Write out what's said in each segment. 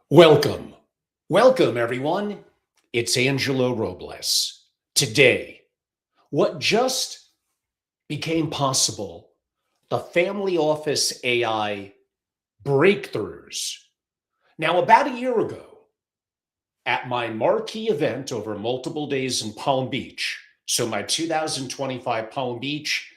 Welcome. Welcome, everyone. It's Angelo Robles. Today, what just became possible, the family office AI breakthroughs. Now, about a year ago, at my marquee event over multiple days in Palm Beach, so my 2025 Palm Beach,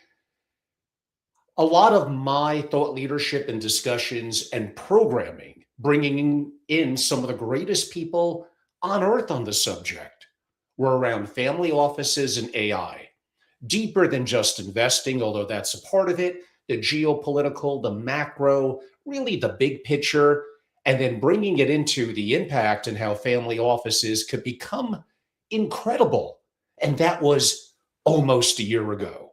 a lot of my thought leadership and discussions and programming, bringing in some of the greatest people on earth on the subject, were around family offices and AI. Deeper than just investing, although that's a part of it, the geopolitical, the macro, really the big picture, and then bringing it into the impact and how family offices could become incredible. And that was almost a year ago.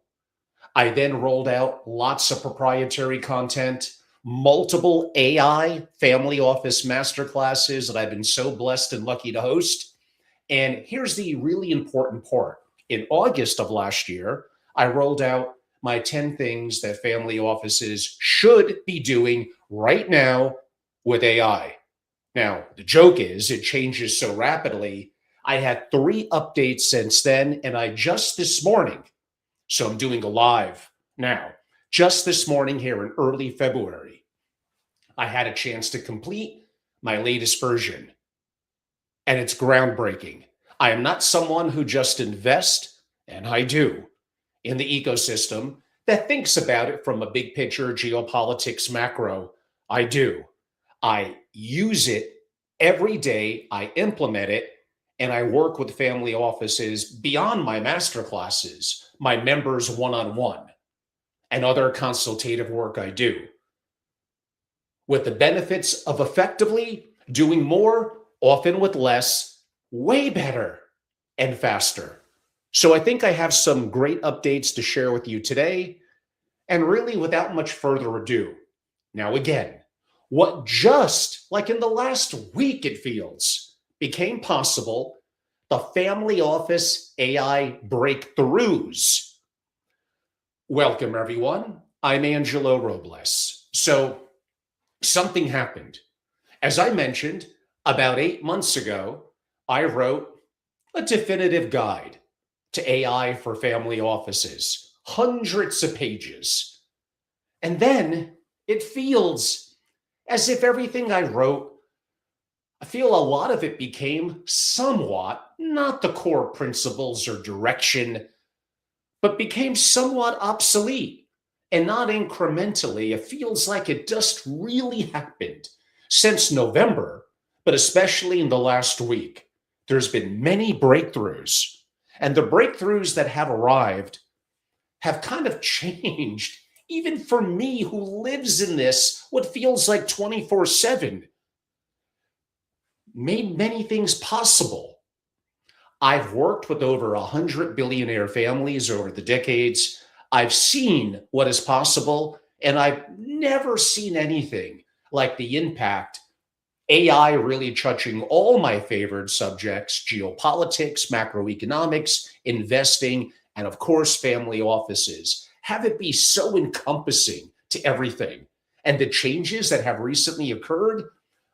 I then rolled out lots of proprietary content, multiple AI family office masterclasses that I've been so blessed and lucky to host. And here's the really important part. In August of last year, I rolled out my 10 things that family offices should be doing right now with AI. Now, the joke is it changes so rapidly. I had 3 updates since then, and I just this morning, so I'm doing a live now. Just this morning, here in early February, I had a chance to complete my latest version, and it's groundbreaking. I am not someone who just invests, and I do, in the ecosystem that thinks about it from a big picture geopolitics macro. I do. I use it every day, I implement it, and I work with family offices beyond my master classes, my members one on one, and other consultative work I do, with the benefits of effectively doing more, often with less, way better and faster. So I think I have some great updates to share with you today, and really without much further ado. Now, again, what just like in the last week, it feels, became possible, the family office AI breakthroughs. Welcome, everyone. I'm Angelo Robles. So, something happened. As I mentioned, about 8 months ago, I wrote a definitive guide to AI for family offices, hundreds of pages. And then it feels as if everything I wrote, I feel a lot of it became somewhat, not the core principles or direction, but became somewhat obsolete, and not incrementally. It feels like it just really happened since November, but especially in the last week. There's been many breakthroughs, and the breakthroughs that have arrived have kind of changed, even for me who lives in this, what feels like 24/7, made many things possible. I've worked with over 100 billionaire families over the decades. I've seen what is possible, and I've never seen anything like the impact AI really touching all my favorite subjects: geopolitics, macroeconomics, investing, and of course, family offices. Have it be so encompassing to everything. And the changes that have recently occurred,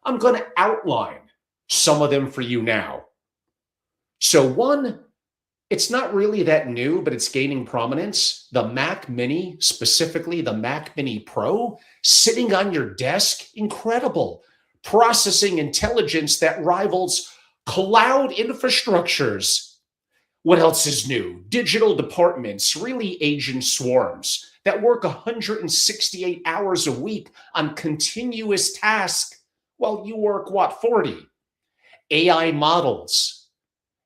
I'm going to outline some of them for you now. So, one, it's not really that new, but it's gaining prominence. The Mac Mini, specifically the Mac Mini Pro, sitting on your desk, incredible. Processing intelligence that rivals cloud infrastructures. What else is new? Digital departments, really agent swarms that work 168 hours a week on continuous tasks while you work, what, 40? AI models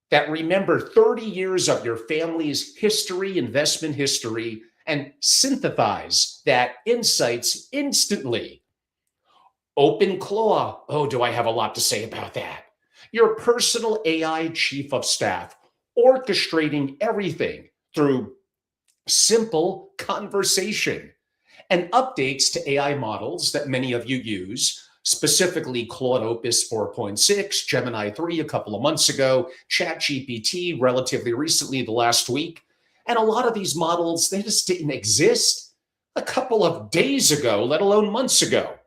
that remember 30 years of your family's history, investment history, and synthesize that insights instantly. OpenClaw. Oh, do I have a lot to say about that? Your personal AI chief of staff, orchestrating everything through simple conversation, and updates to AI models that many of you use, specifically Claude Opus 4.6, Gemini 3 a couple of months ago, ChatGPT relatively recently, the last week. And a lot of these models, they just didn't exist a couple of days ago, let alone months ago.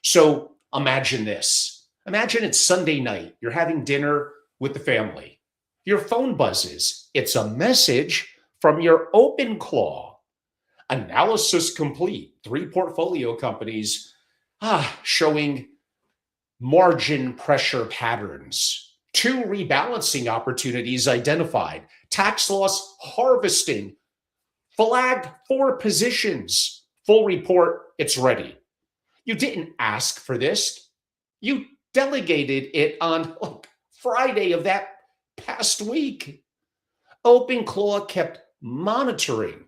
So imagine this. Imagine it's Sunday night. You're having dinner with the family. Your phone buzzes. It's a message from your OpenClaw. Analysis complete. 3 portfolio companies showing margin pressure patterns. 2 rebalancing opportunities identified. Tax loss harvesting. Flagged 4 positions. Full report, it's ready. You didn't ask for this. You delegated it on Friday of that past week. OpenClaw kept monitoring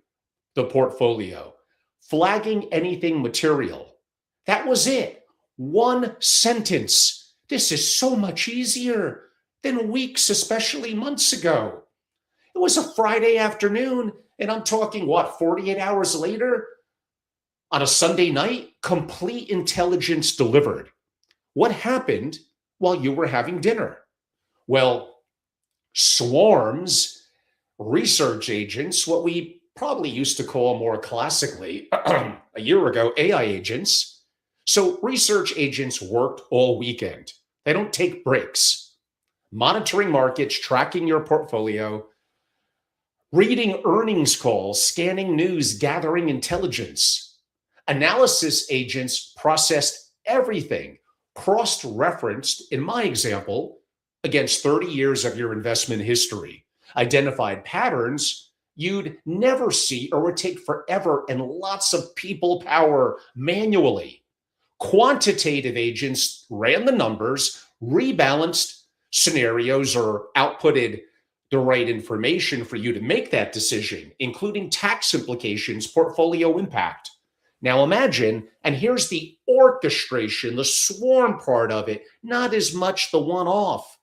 the portfolio, flagging anything material. That was it. 1 sentence. This is so much easier than weeks, especially months ago. It was a Friday afternoon, and I'm talking, 48 hours later? On a Sunday night, complete intelligence delivered. What happened while you were having dinner? Well, swarms, research agents, what we probably used to call more classically a year ago, AI agents. So research agents worked all weekend. They don't take breaks. Monitoring markets, tracking your portfolio, reading earnings calls, scanning news, gathering intelligence. Analysis agents processed everything, cross-referenced, in my example, against 30 years of your investment history, identified patterns you'd never see or would take forever and lots of people power manually. Quantitative agents ran the numbers, rebalanced scenarios, or outputted the right information for you to make that decision, including tax implications, portfolio impact. Now imagine, and here's the orchestration, the swarm part of it, not as much the one-off.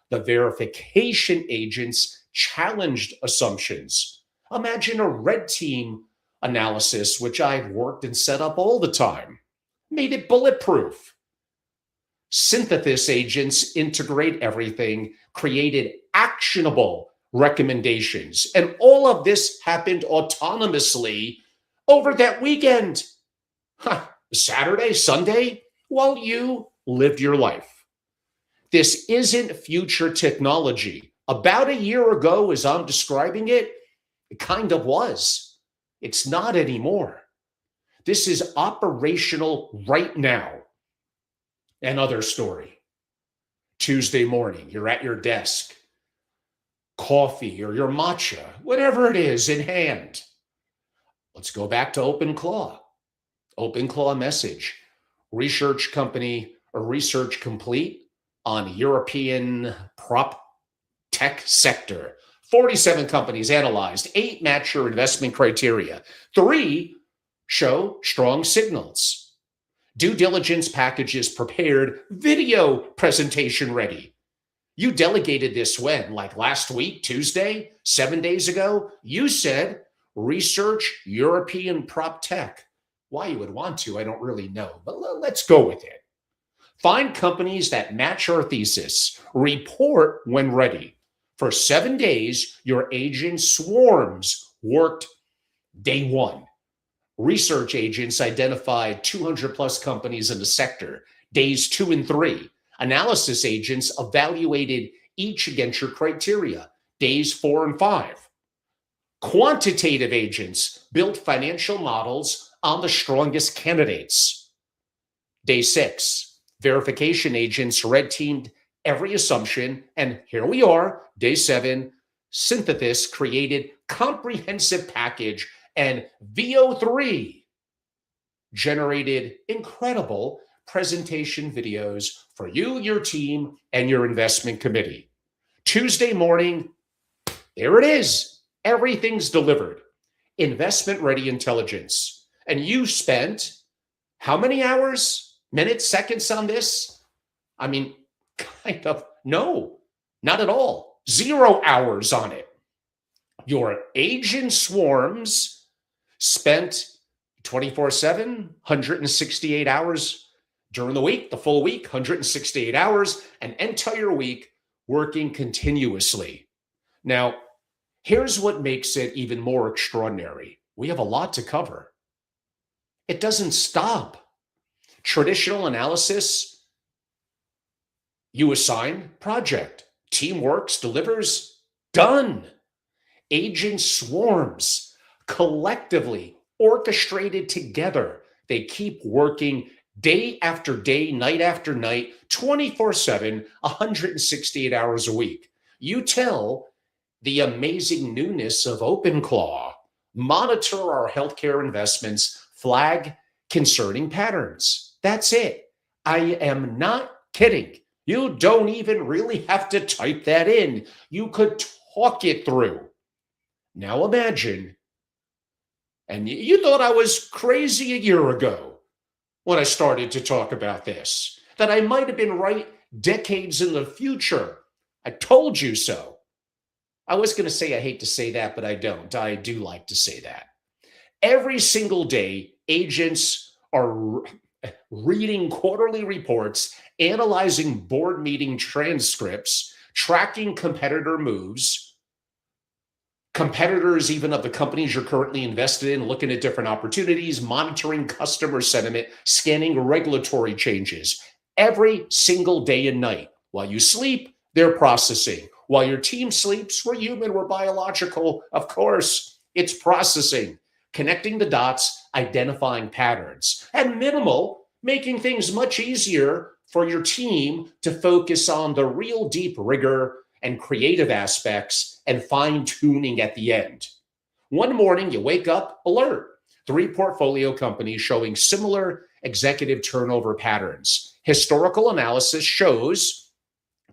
The verification agents challenged assumptions. Imagine a red team analysis, which I've worked and set up all the time, made it bulletproof. Synthesis agents integrate everything, created actionable recommendations. And all of this happened autonomously over that weekend. Saturday, Sunday, while you lived your life. This isn't future technology. About a year ago, as I'm describing it, it kind of was. It's not anymore. This is operational right now. Another story. Tuesday morning, you're at your desk, coffee or your matcha, whatever it is, in hand. Let's go back to OpenClaw. OpenClaw message. Research company or research complete on European prop tech sector. 47 companies analyzed, 8 match your investment criteria, 3 show strong signals. Due diligence packages prepared, video presentation ready. You delegated this when? Like last week, Tuesday, 7 days ago? You said research European prop tech. Why you would want to, I don't really know, but let's go with it. Find companies that match our thesis. Report when ready. For 7 days, your agent swarms worked day 1. Research agents identified 200 plus companies in the sector, days 2 and 3. Analysis agents evaluated each against your criteria, days 4 and 5. Quantitative agents built financial models on the strongest candidates. Day 6, verification agents red teamed every assumption. And here we are, day 7, synthesis created comprehensive package, and VO3 generated incredible presentation videos for you, your team, and your investment committee. Tuesday morning, there it is. Everything's delivered. Investment ready intelligence. And you spent how many hours, minutes, seconds on this? I mean, kind of, no, not at all. 0 hours on it. Your agent swarms spent 24/7, 168 hours during the week, the full week, 168 hours, an entire week working continuously. Now, here's what makes it even more extraordinary. We have a lot to cover. It doesn't stop. Traditional analysis You assign project, team works, delivers, done. Agent swarms, collectively orchestrated together. They keep working day after day, night after night, 24/7, 168 hours a week. You tell the amazing newness of OpenClaw, monitor our healthcare investments, flag concerning patterns. That's it. I am not kidding. You don't even really have to type that in. You could talk it through. Now imagine, and you thought I was crazy a year ago when I started to talk about this, that I might have been right decades in the future. I told you so. I was going to say I hate to say that, but I don't. I do like to say that. Every single day, agents are reading quarterly reports, analyzing board meeting transcripts, tracking competitor moves, competitors even of the companies you're currently invested in, looking at different opportunities, monitoring customer sentiment, scanning regulatory changes. Every single day and night. While you sleep, they're processing. While your team sleeps, we're human, we're biological, of course, it's processing, connecting the dots, identifying patterns. And minimal, making things much easier for your team to focus on the real deep rigor and creative aspects and fine-tuning at the end. One morning, you wake up, alert. 3 portfolio companies showing similar executive turnover patterns. Historical analysis shows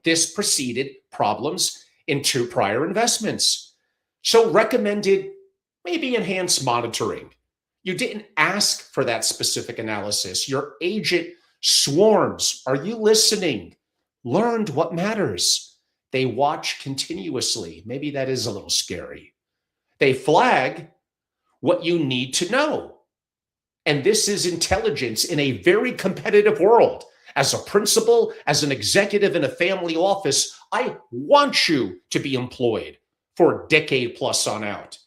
this preceded problems in 2 prior investments. So recommended maybe enhanced monitoring. You didn't ask for that specific analysis. Your agent swarms. Are you listening? Learned what matters. They watch continuously. Maybe that is a little scary. They flag what you need to know. And this is intelligence in a very competitive world. As a principal, as an executive in a family office, I want you to be employed for a decade plus on out.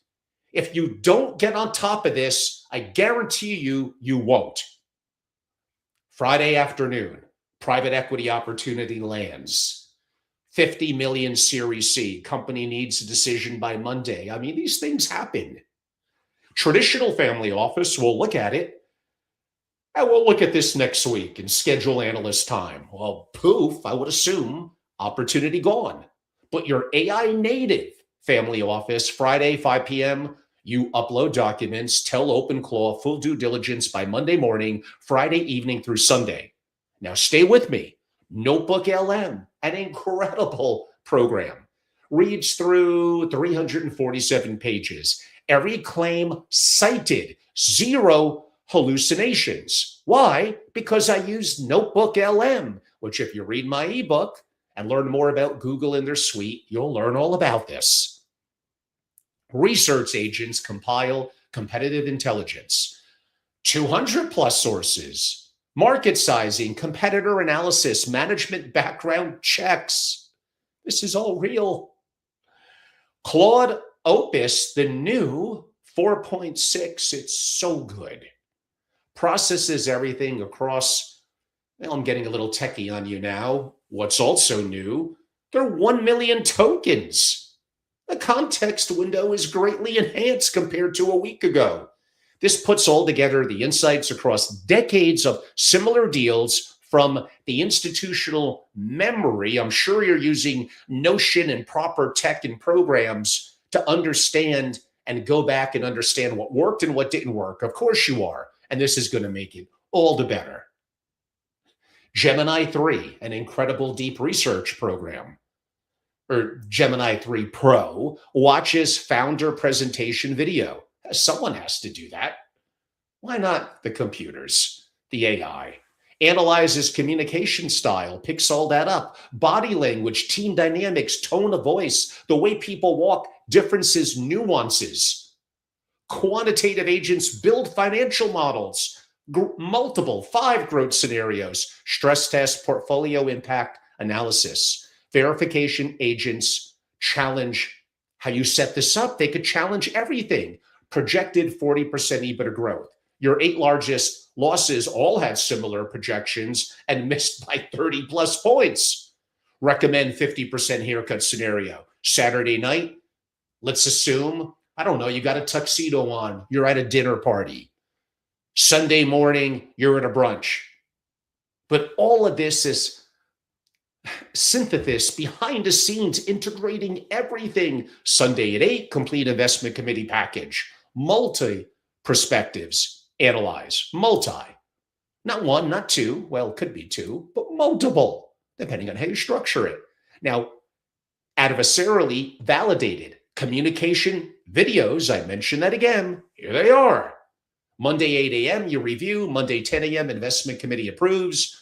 If you don't get on top of this, I guarantee you, you won't. Friday afternoon, private equity opportunity lands. 50 million Series C. Company needs a decision by Monday. I mean, these things happen. Traditional family office will look at it. And we'll look at this next week and schedule analyst time. Well, poof, I would assume opportunity gone. But your AI native family office, Friday, 5 p.m., you upload documents, tell OpenClaw full due diligence by Monday morning, Friday evening through Sunday. Now stay with me. Notebook LM, an incredible program. Reads through 347 pages. Every claim cited, 0 hallucinations. Why? Because I used Notebook LM, which if you read my ebook and learn more about Google and their suite, you'll learn all about this. Research agents compile competitive intelligence. 200 plus sources. Market sizing, competitor analysis, management background checks. This is all real. Claude Opus, the new 4.6, it's so good. Processes everything across, well, I'm getting a little techie on you now. What's also new, there are 1 million tokens. The context window is greatly enhanced compared to a week ago. This puts all together the insights across decades of similar deals from the institutional memory. I'm sure you're using Notion and proper tech and programs to understand and go back and understand what worked and what didn't work. Of course you are. And this is going to make it all the better. Gemini 3, an incredible deep research program. Or Gemini 3 Pro, watches founder presentation video. Someone has to do that. Why not the computers, the AI? Analyzes communication style, picks all that up. Body language, team dynamics, tone of voice, the way people walk, differences, nuances. Quantitative agents build financial models, multiple 5 growth scenarios, stress test, portfolio impact analysis. Verification agents challenge how you set this up. They could challenge everything. Projected 40% EBITDA growth. Your 8 largest losses all had similar projections and missed by 30 plus points. Recommend 50% haircut scenario. Saturday night, let's assume, I don't know, you got a tuxedo on, you're at a dinner party. Sunday morning, you're at a brunch. But all of this is synthesis behind the scenes, integrating everything. Sunday at 8, complete investment committee package. Multi perspectives, analyze. Multi. Not one, not two. Well, it could be two, but multiple, depending on how you structure it. Now, adversarially validated communication videos. I mentioned that again. Here they are. Monday, 8 a.m., you review. Monday, 10 a.m., investment committee approves.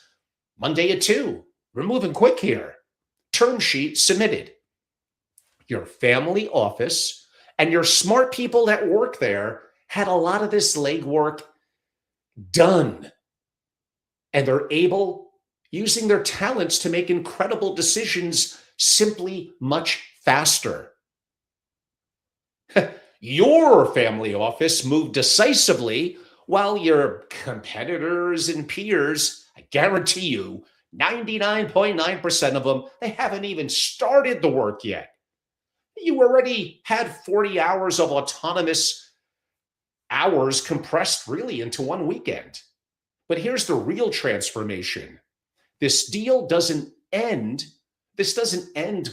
Monday at 2, we're moving quick here. Term sheet submitted. Your family office and your smart people that work there had a lot of this legwork done. And they're able, using their talents, to make incredible decisions simply much faster. Your family office moved decisively while your competitors and peers, I guarantee you, 99.9% of them, they haven't even started the work yet. You already had 40 hours of autonomous hours compressed really into one weekend. But here's the real transformation. This doesn't end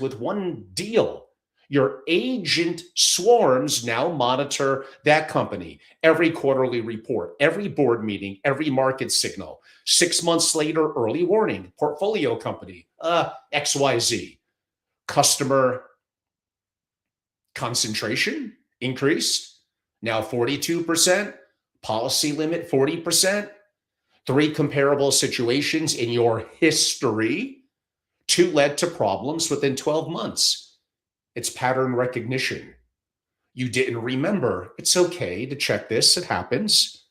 with one deal. Your agent swarms now monitor that company, every quarterly report, every board meeting, every market signal. 6 months later, early warning, portfolio company, XYZ. Customer concentration increased, now 42%, policy limit 40%. 3 comparable situations in your history, 2 led to problems within 12 months. It's pattern recognition. You didn't remember. It's okay to check this. It happens.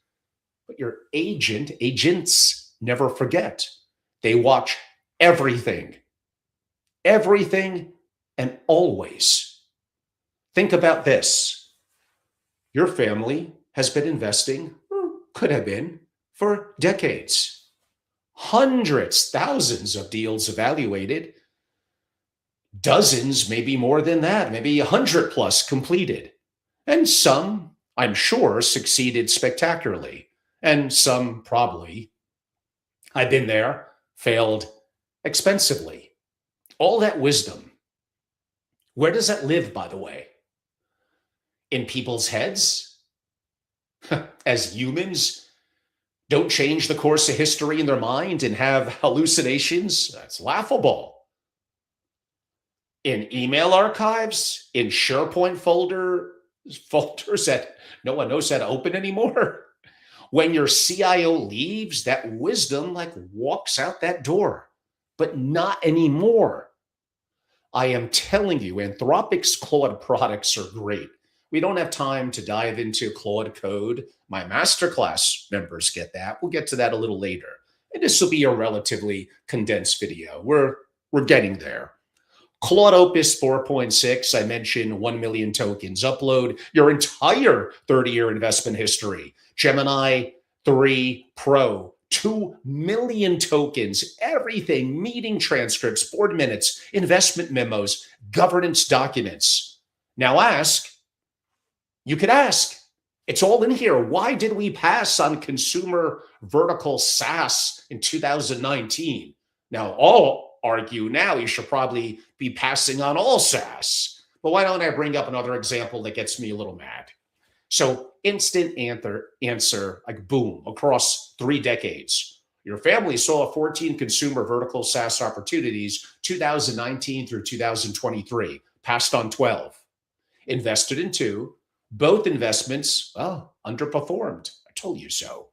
But your agents never forget. They watch everything, and always. Think about this. Your family has been investing, or could have been, for decades. Hundreds, thousands of deals evaluated. Dozens, maybe more than that, maybe 100 plus completed. And some, I'm sure, succeeded spectacularly. And some probably, I've been there, failed expensively. All that wisdom, where does that live, by the way? In people's heads? As humans don't change the course of history in their mind and have hallucinations? That's laughable. In email archives, in SharePoint folders that no one knows how to open anymore. When your CIO leaves, that wisdom walks out that door, but not anymore. I am telling you, Anthropic's Claude products are great. We don't have time to dive into Claude code. My masterclass members get that. We'll get to that a little later. And this will be a relatively condensed video. We're getting there. Claude Opus 4.6, I mentioned 1 million tokens. Upload your entire 30-year investment history. Gemini 3 Pro, 2 million tokens, everything, meeting transcripts, board minutes, investment memos, governance documents. Now you could ask, it's all in here. Why did we pass on consumer vertical SaaS in 2019? Now, I'll argue now you should probably be passing on all SaaS. But why don't I bring up another example that gets me a little mad? So instant answer, boom, across 3 decades. Your family saw 14 consumer vertical SaaS opportunities, 2019 through 2023, passed on 12, invested in 2. Both investments, underperformed. I told you so.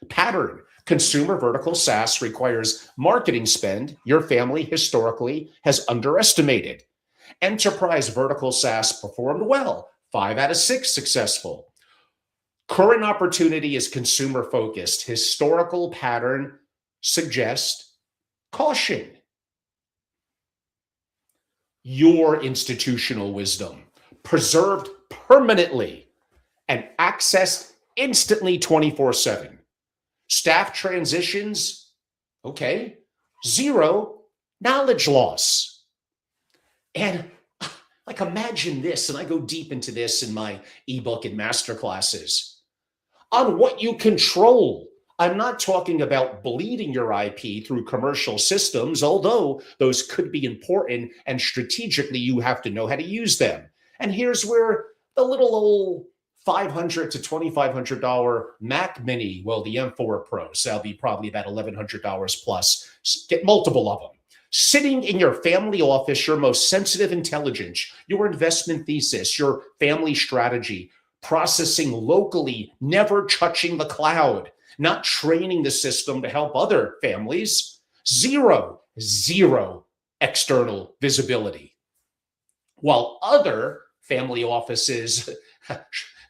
Pattern. Consumer vertical SaaS requires marketing spend your family historically has underestimated. Enterprise vertical SaaS performed well, 5 out of 6 successful. Current opportunity is consumer focused. Historical pattern suggests caution. Your institutional wisdom, preserved permanently and accessed instantly 24/7. Staff transitions, okay. 0 knowledge loss. And like, imagine this, and I go deep into this in my ebook and masterclasses on what you control. I'm not talking about bleeding your IP through commercial systems, although those could be important and strategically you have to know how to use them. And here's where the little old $500 to $2,500 Mac Mini, well, the M4 Pro, so that'll be probably about $1,100 plus. Get multiple of them. Sitting in your family office, your most sensitive intelligence, your investment thesis, your family strategy, processing locally, never touching the cloud, not training the system to help other families. Zero external visibility. While other family offices,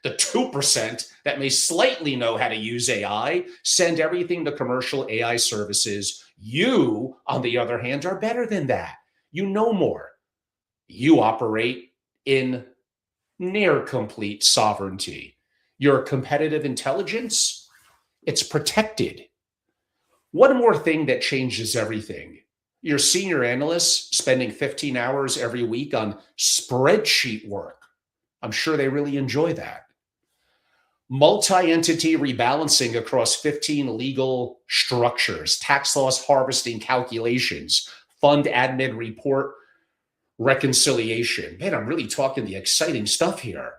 the 2% that may slightly know how to use AI, send everything to commercial AI services. You, on the other hand, are better than that. You know more. You operate in near complete sovereignty. Your competitive intelligence, it's protected. One more thing that changes everything. Your senior analysts spending 15 hours every week on spreadsheet work. I'm sure they really enjoy that. Multi-entity rebalancing across 15 legal structures, tax loss harvesting calculations, fund admin report reconciliation. Man, I'm really talking the exciting stuff here.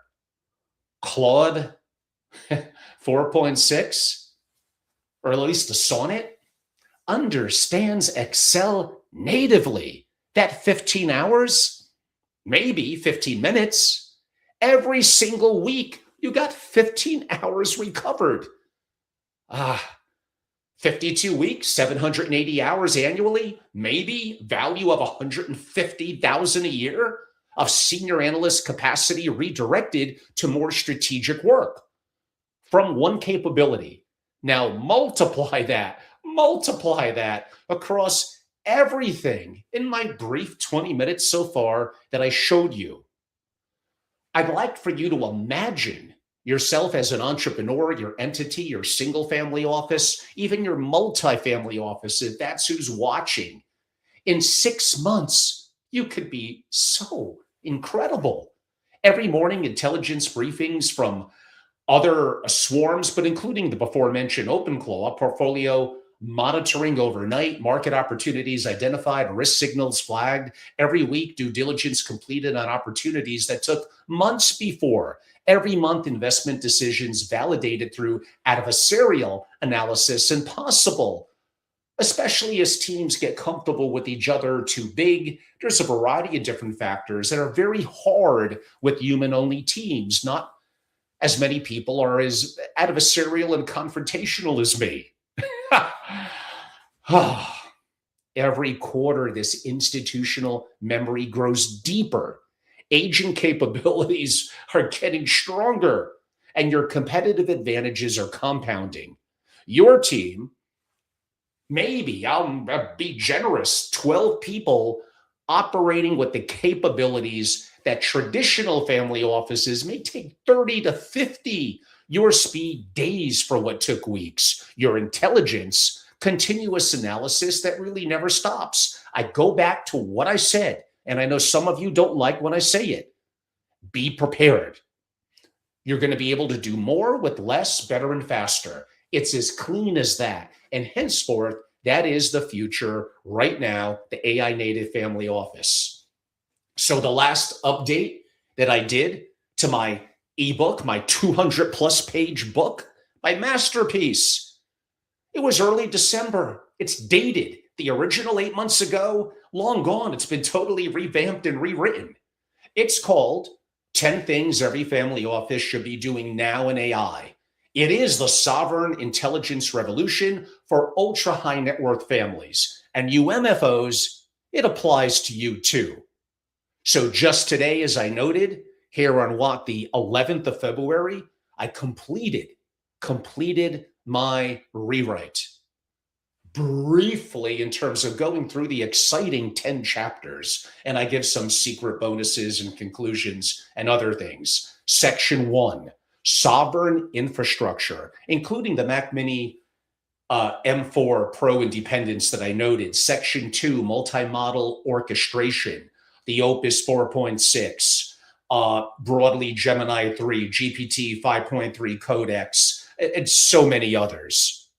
Claude 4.6, or at least the Sonnet, understands Excel natively. That 15 hours, maybe 15 minutes, every single week, you got 15 hours recovered. 52 weeks, 780 hours annually, maybe value of 150,000 a year of senior analyst capacity redirected to more strategic work from one capability. Now multiply that across everything in my brief 20 minutes so far that I showed you. I'd like for you to imagine yourself as an entrepreneur, your entity, your single family office, even your multifamily office, if that's who's watching. In 6 months, you could be so incredible. Every morning, intelligence briefings from other swarms, but including the before mentioned OpenClaw, portfolio monitoring overnight, market opportunities identified, risk signals flagged. Every week, due diligence completed on opportunities that took months before. Every month, investment decisions validated through adversarial analysis and possible, especially as teams get comfortable with each other too big. There's a variety of different factors that are very hard with human-only teams. Not as many people are as adversarial and confrontational as me. Every quarter, this institutional memory grows deeper. Aging capabilities are getting stronger, and your competitive advantages are compounding. Your team, maybe, I'll be generous, 12 people operating with the capabilities that traditional family offices may take 30 to 50. Your speed, days for what took weeks. Your intelligence, continuous analysis that really never stops. I go back to what I said, and I know some of you don't like when I say it. Be prepared. You're going to be able to do more with less, better, and faster. It's as clean as that. And henceforth, that is the future right now, the AI native family office. So the last update that I did to my ebook, my 200 plus page book, my masterpiece, it was early December. It's dated. The original 8 months ago, long gone. It's been totally revamped and rewritten. It's called 10 Things Every Family Office Should Be Doing Now in AI. It is the sovereign intelligence revolution for ultra high net worth families. And you MFOs, it applies to you too. So just today, as I noted, here on the 11th of February, I completed my rewrite. Briefly, in terms of going through the exciting 10 chapters, and I give some secret bonuses and conclusions and other things. Section 1, sovereign infrastructure, including the Mac Mini M4 Pro independence that I noted. Section 2, multi-model orchestration, the Opus 4.6, broadly Gemini 3, GPT 5.3 Codex, and so many others.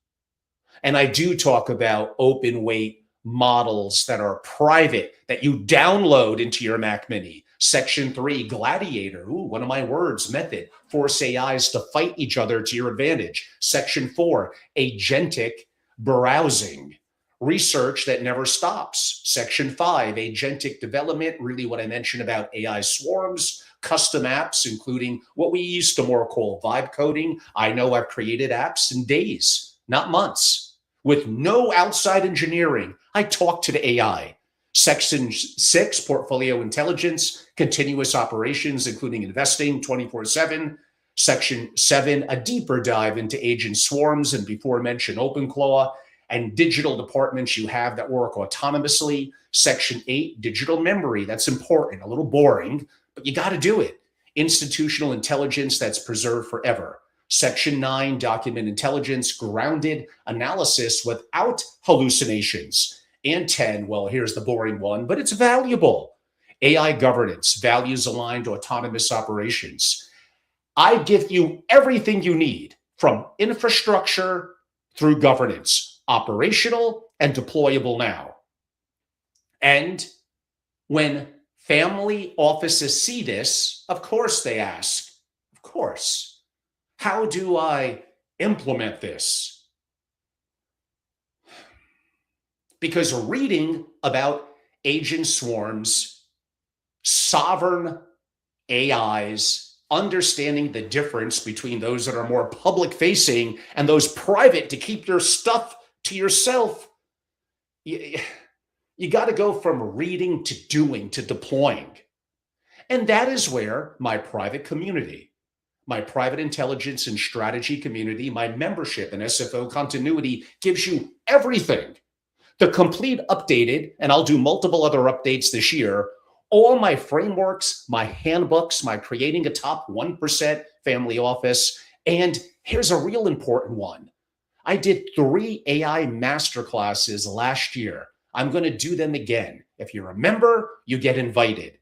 And I do talk about open weight models that are private that you download into your Mac Mini. Section 3, Gladiator. Ooh, one of my words, method. Force AIs to fight each other to your advantage. Section 4, agentic browsing. Research that never stops. Section 5, agentic development. Really what I mentioned about AI swarms. Custom apps, including what we used to more call vibe coding. I know I've created apps in days, not months, with no outside engineering. I talk to the AI. Section 6, portfolio intelligence, continuous operations, including investing 24/7. Section 7, a deeper dive into agent swarms and before mentioned OpenClaw and digital departments you have that work autonomously. Section 8, digital memory. That's important, a little boring, but you got to do it. Institutional intelligence that's preserved forever. Section 9, document intelligence, grounded analysis without hallucinations. And 10, well, here's the boring one, but it's valuable. AI governance, values aligned autonomous operations. I give you everything you need from infrastructure through governance, operational and deployable now. And when family offices see this, of course they ask, of course, how do I implement this? Because reading about agent swarms, sovereign AIs, understanding the difference between those that are more public facing and those private to keep your stuff to yourself, you got to go from reading to doing to deploying. And that is where my private community, my private intelligence and strategy community, my membership and SFO continuity gives you everything. The complete updated, and I'll do multiple other updates this year, all my frameworks, my handbooks, my creating a top 1% family office. And here's a real important one. I did 3 AI masterclasses last year. I'm going to do them again. If you're a member, you get invited.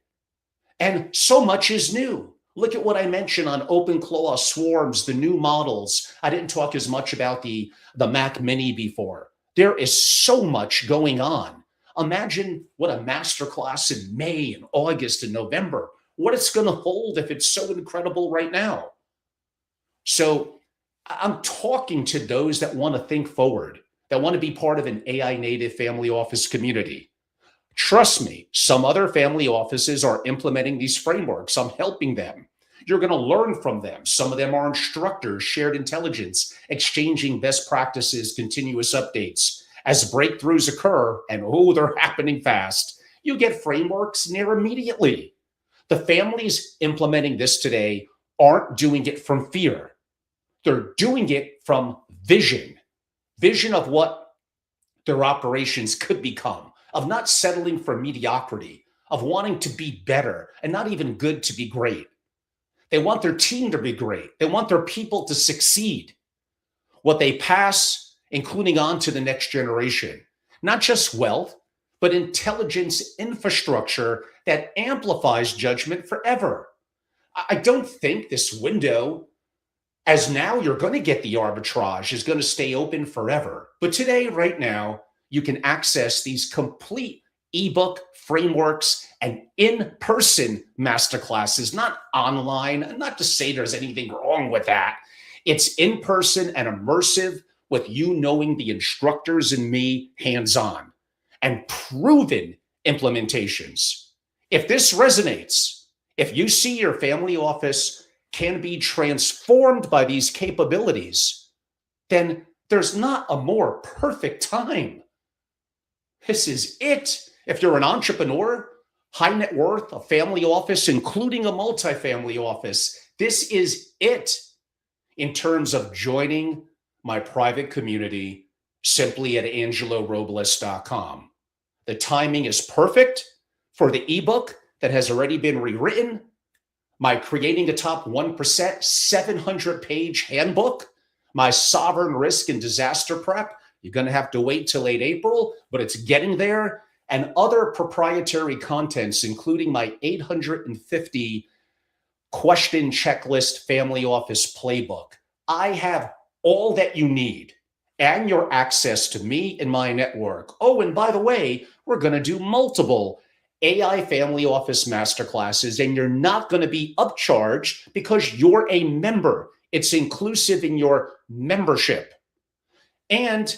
And so much is new. Look at what I mentioned on OpenClaw, swarms, the new models. I didn't talk as much about the Mac Mini before. There is so much going on. Imagine what a masterclass in May and August and November, what it's going to hold if it's so incredible right now. So I'm talking to those that want to think forward, that want to be part of an AI native family office community. Trust me, some other family offices are implementing these frameworks. I'm helping them. You're going to learn from them. Some of them are instructors, shared intelligence, exchanging best practices, continuous updates. As breakthroughs occur, and oh, they're happening fast, you get frameworks near immediately. The families implementing this today aren't doing it from fear. They're doing it from vision of what their operations could become, of not settling for mediocrity, of wanting to be better and not even good to be great. They want their team to be great. They want their people to succeed. What they pass, including on to the next generation, not just wealth, but intelligence infrastructure that amplifies judgment forever. I don't think this window, as now you're going to get the arbitrage, is going to stay open forever. But today, right now, you can access these complete ebook frameworks and in-person masterclasses, not online. Not to say there's anything wrong with that. It's in-person and immersive with you knowing the instructors and me hands-on and proven implementations. If this resonates, if you see your family office can be transformed by these capabilities, then there's not a more perfect time. This is it. If you're an entrepreneur, high net worth, a family office, including a multifamily office, this is it in terms of joining my private community simply at angelorobles.com. The timing is perfect for the ebook that has already been rewritten, my Creating a Top 1% 700-page handbook, my Sovereign Risk and Disaster Prep. You're going to have to wait till late April, but it's getting there. and other proprietary contents, including my 850 question checklist family office playbook. I have all that you need and your access to me and my network. Oh, and by the way, we're going to do multiple AI family office masterclasses, and you're not going to be upcharged because you're a member. It's inclusive in your membership. And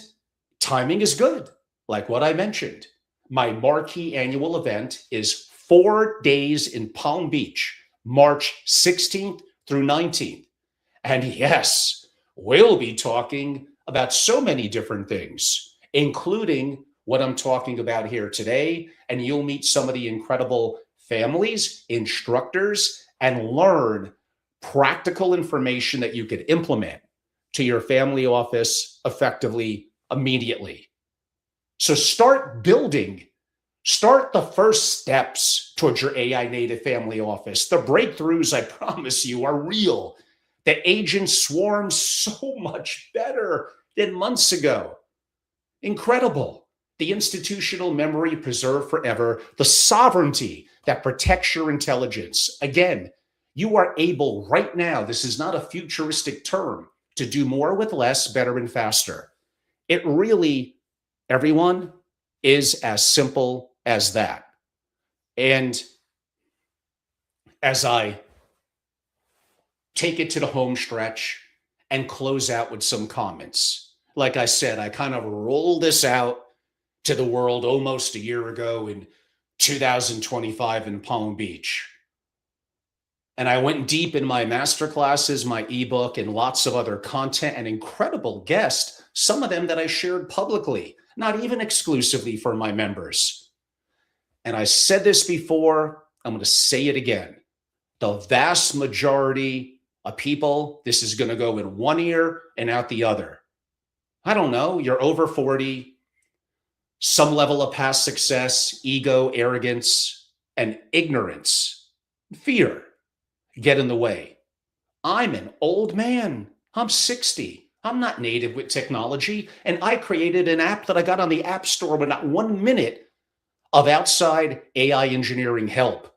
timing is good, like what I mentioned. My marquee annual event is 4 days in Palm Beach, March 16th through 19th. And yes, we'll be talking about so many different things, including what I'm talking about here today. And you'll meet some of the incredible families, instructors, and learn practical information that you could implement to your family office effectively immediately. So start building. Start the first steps towards your AI native family office. The breakthroughs, I promise you, are real. The agents swarm so much better than months ago. Incredible. The institutional memory preserved forever, the sovereignty that protects your intelligence. Again, you are able right now, this is not a futuristic term, to do more with less, better, and faster. It really, everyone, is as simple as that. And as I take it to the home stretch and close out with some comments, like I said, I kind of rolled this out to the world almost a year ago in 2025 in Palm Beach. And I went deep in my masterclasses, my ebook, and lots of other content and incredible guests, some of them that I shared publicly, not even exclusively for my members. And I said this before, I'm going to say it again. The vast majority of people, this is going to go in one ear and out the other. I don't know, you're over 40, some level of past success, ego, arrogance, and ignorance, fear get in the way. I'm an old man. I'm 60. I'm not native with technology. And I created an app that I got on the App Store with not 1 minute of outside AI engineering help.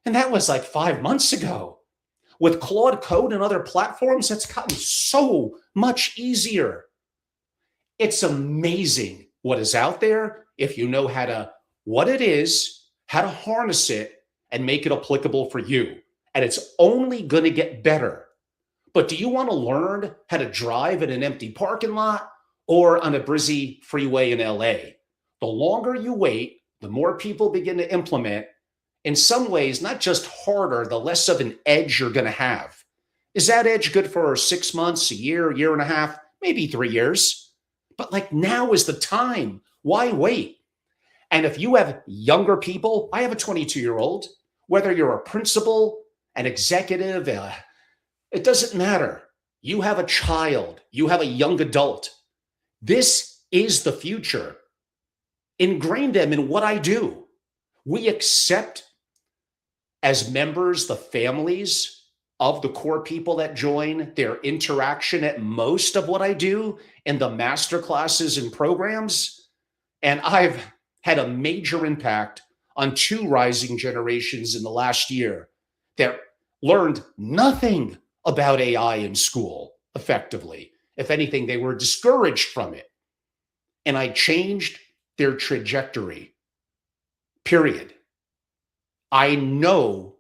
And that was like 5 months ago. With Claude Code and other platforms, that's gotten so much easier. It's amazing what is out there if you know what it is, how to harness it, and make it applicable for you. And it's only going to get better. But do you want to learn how to drive in an empty parking lot or on a busy freeway in LA? The longer you wait, the more people begin to implement. In some ways, not just harder, the less of an edge you're going to have. Is that edge good for 6 months, a year and a half, maybe 3 years? But like now is the time. Why wait? And if you have younger people, I have a 22-year-old, whether you're a principal, an executive, it doesn't matter. You have a child, you have a young adult. This is the future. Ingrain them in what I do. We accept as members the families of the core people that join, their interaction at most of what I do in the master classes and programs. And I've had a major impact on 2 rising generations in the last year that learned nothing about AI in school effectively. If anything, they were discouraged from it. And I changed their trajectory, period. I know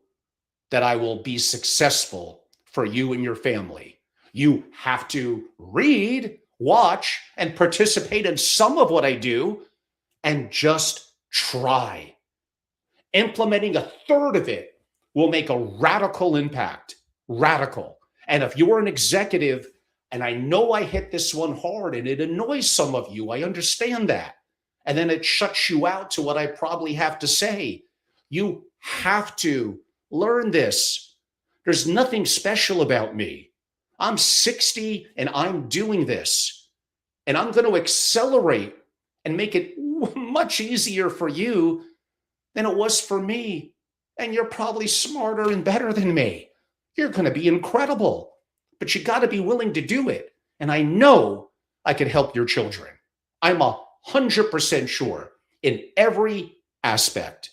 that I will be successful for you and your family. You have to read, watch, and participate in some of what I do, and just try. Implementing a third of it will make a radical impact. Radical. And if you're an executive, and I know I hit this one hard and it annoys some of you, I understand that. And then it shuts you out to what I probably have to say. You have to learn this. There's nothing special about me. I'm 60 and I'm doing this. And I'm going to accelerate and make it much easier for you than it was for me. And you're probably smarter and better than me. You're going to be incredible, but you got to be willing to do it. And I know I can help your children. I'm 100% sure in every aspect.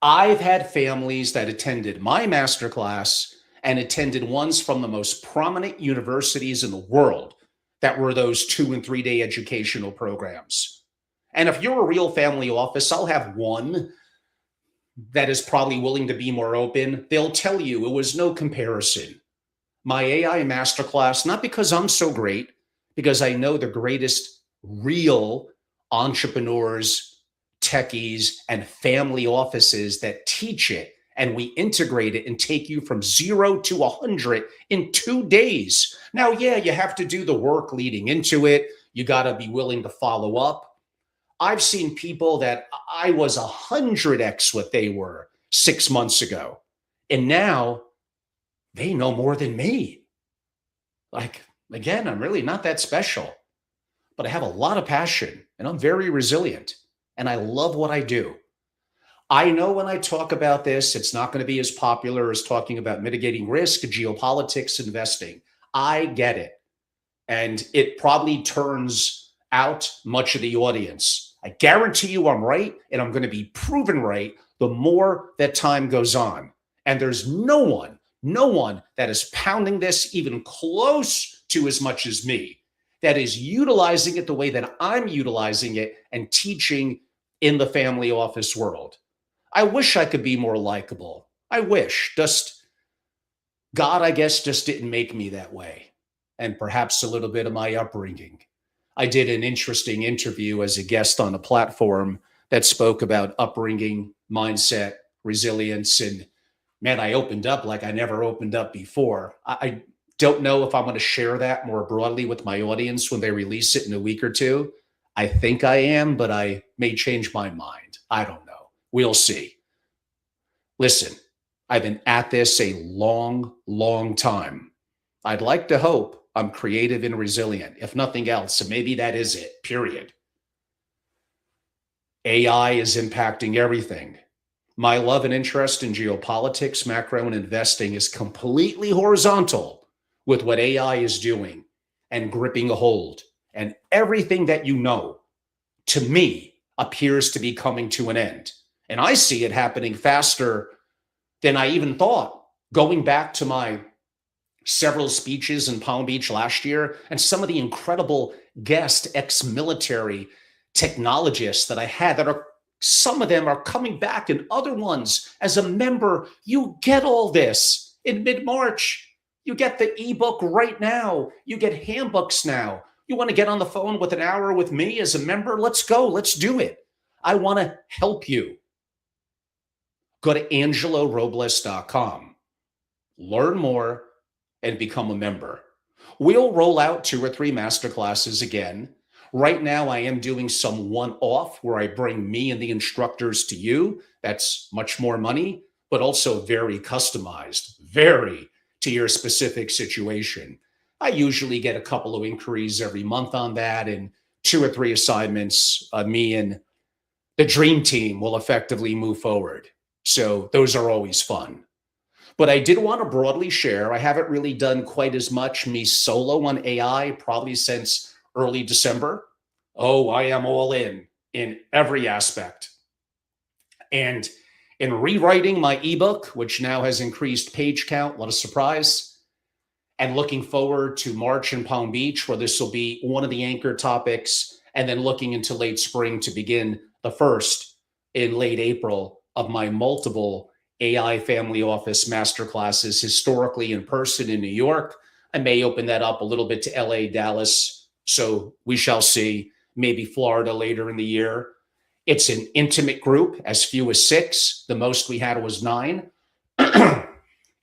I've had families that attended my masterclass and attended ones from the most prominent universities in the world that were those 2 and 3 day educational programs. And if you're a real family office, I'll have one that is probably willing to be more open. They'll tell you it was no comparison. My AI masterclass, not because I'm so great, because I know the greatest real entrepreneurs, techies, and family offices that teach it, and we integrate it and take you from 0 to 100 in 2 days. Now, yeah, you have to do the work leading into it. You got to be willing to follow up. I've seen people that I was 100x what they were 6 months ago. And now they know more than me. Like, again, I'm really not that special, but I have a lot of passion and I'm very resilient and I love what I do. I know when I talk about this, it's not going to be as popular as talking about mitigating risk, geopolitics, investing. I get it. And it probably turns out much of the audience. I guarantee you I'm right, and I'm going to be proven right the more that time goes on. And there's no one that is pounding this even close to as much as me, that is utilizing it the way that I'm utilizing it and teaching in the family office world. I wish I could be more likable. I wish. Just God, I guess, just didn't make me that way. And perhaps a little bit of my upbringing. I did an interesting interview as a guest on a platform that spoke about upbringing, mindset, resilience, and man, I opened up like I never opened up before. I don't know if I'm going to share that more broadly with my audience when they release it in a week or two. I think I am, but I may change my mind. I don't know. We'll see. Listen, I've been at this a long, long time. I'd like to hope I'm creative and resilient, if nothing else. So maybe that is it, period. AI is impacting everything. My love and interest in geopolitics, macro, and investing is completely horizontal with what AI is doing and gripping a hold. And everything that you know, to me, appears to be coming to an end. And I see it happening faster than I even thought. Going back to my several speeches in Palm Beach last year and some of the incredible guest ex-military technologists that I had that are, some of them are coming back and other ones as a member. You get all this in mid-March. You get the ebook right now. You get handbooks now. You want to get on the phone with an hour with me as a member? Let's go. Let's do it. I want to help you. Go to angelorobles.com. Learn more and become a member. We'll roll out 2 or 3 masterclasses again. Right now, I am doing some one-off where I bring me and the instructors to you. That's much more money, but also very customized, very to your specific situation. I usually get a couple of inquiries every month on that, and 2 or 3 assignments, me and the dream team will effectively move forward. So those are always fun. But I did want to broadly share, I haven't really done quite as much me solo on AI probably since early December. Oh, I am all in every aspect. And in rewriting my ebook, which now has increased page count, what a surprise, and looking forward to March in Palm Beach, where this will be one of the anchor topics, and then looking into late spring to begin the first in late April of my multiple AI family office masterclasses, historically in person in New York. I may open that up a little bit to LA, Dallas. So we shall see, maybe Florida later in the year. It's an intimate group, as few as 6. The most we had was 9.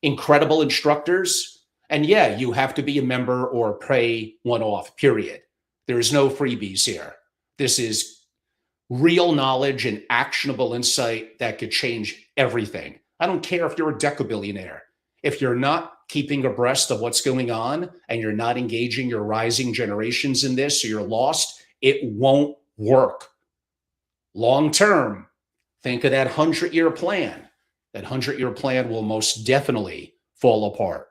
Incredible instructors. And yeah, you have to be a member or pay one off, period. There is no freebies here. This is real knowledge and actionable insight that could change everything. I don't care if you're a decabillionaire. If you're not keeping abreast of what's going on and you're not engaging your rising generations in this, or you're lost, it won't work. Long term, think of that 100-year plan. That 100-year plan will most definitely fall apart.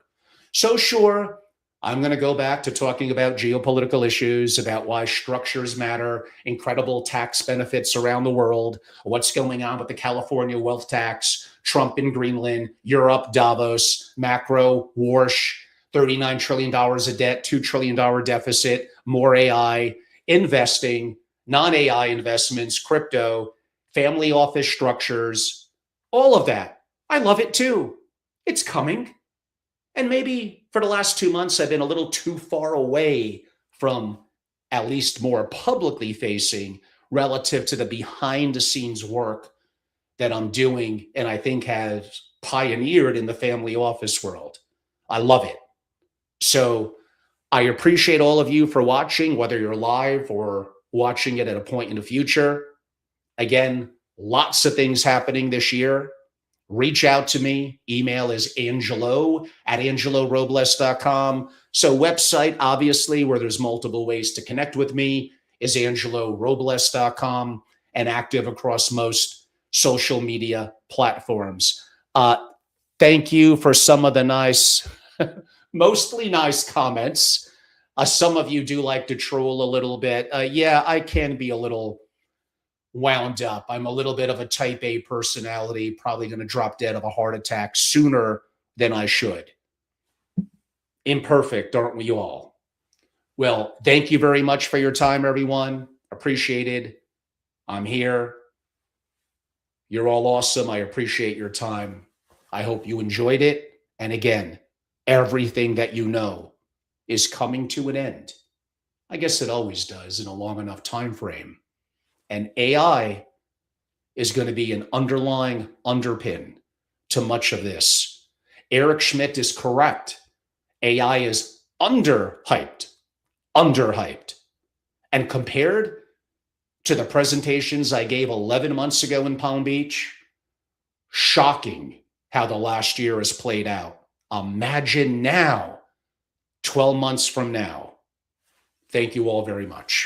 So sure, I'm going to go back to talking about geopolitical issues, about why structures matter, incredible tax benefits around the world, what's going on with the California wealth tax, Trump in Greenland, Europe, Davos, macro, Warsh, $39 trillion of debt, $2 trillion deficit, more AI, investing, non-AI investments, crypto, family office structures, all of that. I love it too. It's coming. And maybe for the last 2 months, I've been a little too far away from at least more publicly facing relative to the behind the scenes work that I'm doing and I think has pioneered in the family office world. I love it. So I appreciate all of you for watching, whether you're live or watching it at a point in the future. Again, lots of things happening this year. Reach out to me. Email is angelo@angelorobles.com. So website, obviously, where there's multiple ways to connect with me, is angelorobles.com, and active across most social media platforms. Thank you for some of the nice, mostly nice comments. Some of you do like to troll a little bit. Yeah, I can be a little wound up. I'm a little bit of a type A personality, probably going to drop dead of a heart attack sooner than I should. Imperfect, aren't we all? Well, thank you very much for your time, everyone. Appreciated. I'm here. You're all awesome. I appreciate your time. I hope you enjoyed it. And again, everything that you know is coming to an end. I guess it always does in a long enough time frame. And AI is going to be an underlying underpin to much of this. Eric Schmidt is correct. AI is underhyped. And compared to the presentations I gave 11 months ago in Palm Beach, shocking how the last year has played out. Imagine now, 12 months from now. Thank you all very much.